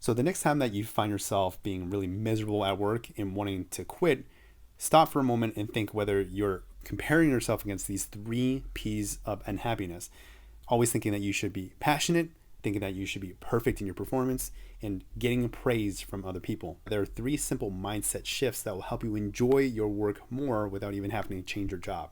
So the next time that you find yourself being really miserable at work and wanting to quit, stop for a moment and think whether you're comparing yourself against these three P's of unhappiness. Always thinking that you should be passionate, thinking that you should be perfect in your performance, and getting praise from other people. There are three simple mindset shifts that will help you enjoy your work more without even having to change your job.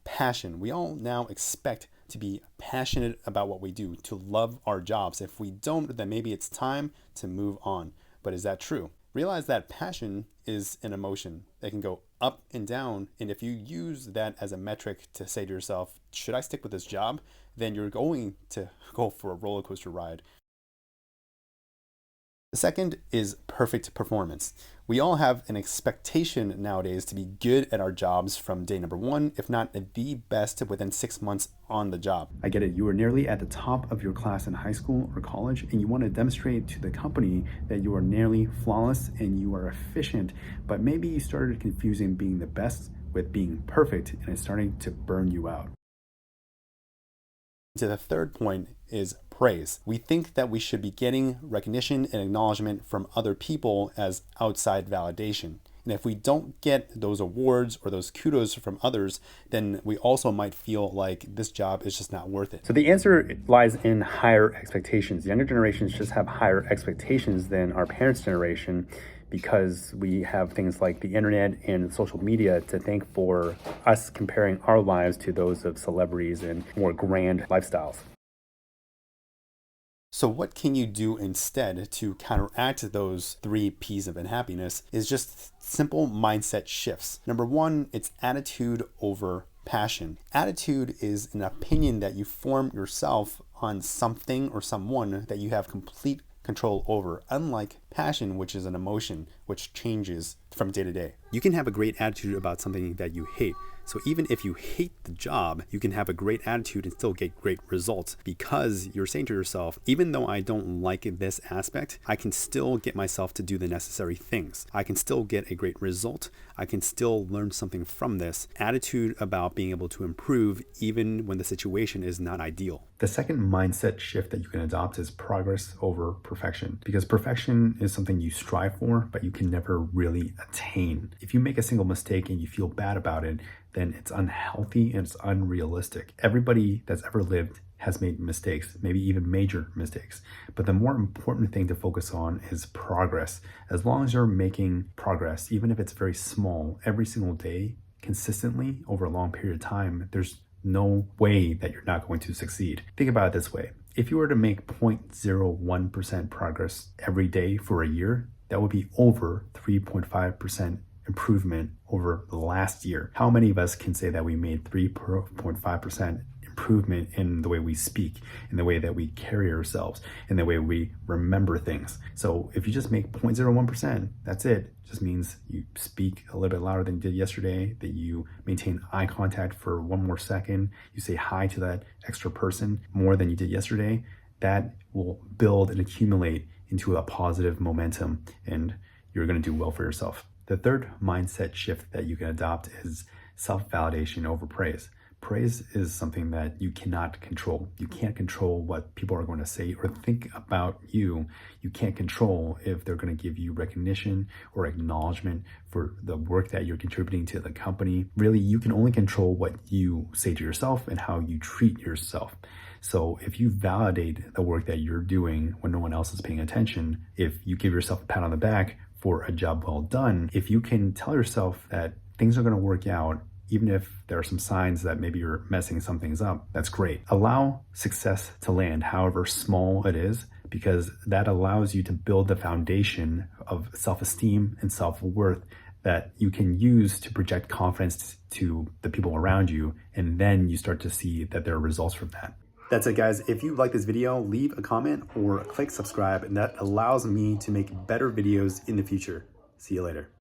Passion. We all now expect to be passionate about what we do, to love our jobs. If we don't, then maybe it's time to move on. But is that true? Realize that passion is an emotion that can go up and down. And if you use that as a metric to say to yourself, should I stick with this job? Then you're going to go for a roller coaster ride. The second is perfect performance. We all have an expectation nowadays to be good at our jobs from day number one, if not the best within 6 months on the job. I get it. You are nearly at the top of your class in high school or college, and you want to demonstrate to the company that you are nearly flawless and you are efficient, but maybe you started confusing being the best with being perfect, and it's starting to burn you out. To the third point is praise. We think that we should be getting recognition and acknowledgement from other people as outside validation. And if we don't get those awards or those kudos from others, then we also might feel like this job is just not worth it. So the answer lies in higher expectations. Younger generations just have higher expectations than our parents' generation, because we have things like the internet and social media to thank for us comparing our lives to those of celebrities and more grand lifestyles. So what can you do instead to counteract those three P's of unhappiness is just simple mindset shifts. Number one, it's attitude over passion. Attitude is an opinion that you form yourself on something or someone that you have complete control over, unlike passion, which is an emotion which changes from day to day. You can have a great attitude about something that you hate. So even if you hate the job, you can have a great attitude and still get great results, because you're saying to yourself, even though I don't like this aspect, I can still get myself to do the necessary things. I can still get a great result. I can still learn something from this. Attitude about being able to improve even when the situation is not ideal. The second mindset shift that you can adopt is progress over perfection, because perfection is something you strive for, but you can never really attain. If you make a single mistake and you feel bad about it, then it's unhealthy and it's unrealistic. Everybody that's ever lived has made mistakes, maybe even major mistakes. But the more important thing to focus on is progress. As long as you're making progress, even if it's very small, every single day, consistently over a long period of time, there's no way that you're not going to succeed. Think about it this way. If you were to make 0.01% progress every day for a year, that would be over 3.5% improvement over the last year. How many of us can say that we made 3.5% improvement in the way we speak, in the way that we carry ourselves, in the way we remember things? So if you just make 0.01%, that's it. It just means you speak a little bit louder than you did yesterday, that you maintain eye contact for 1 more second, you say hi to that extra person more than you did yesterday. That will build and accumulate into a positive momentum, and you're going to do well for yourself. The third mindset shift that you can adopt is self-validation over praise. Praise is something that you cannot control. You can't control what people are going to say or think about you. You can't control if they're going to give you recognition or acknowledgement for the work that you're contributing to the company. Really, you can only control what you say to yourself and how you treat yourself. So if you validate the work that you're doing when no one else is paying attention, if you give yourself a pat on the back for a job well done, if you can tell yourself that things are going to work out, even if there are some signs that maybe you're messing some things up, that's great. Allow success to land, however small it is, because that allows you to build the foundation of self-esteem and self-worth that you can use to project confidence to the people around you, and then you start to see that there are results from that. That's it, guys. If you like this video, leave a comment or click subscribe, and that allows me to make better videos in the future. See you later.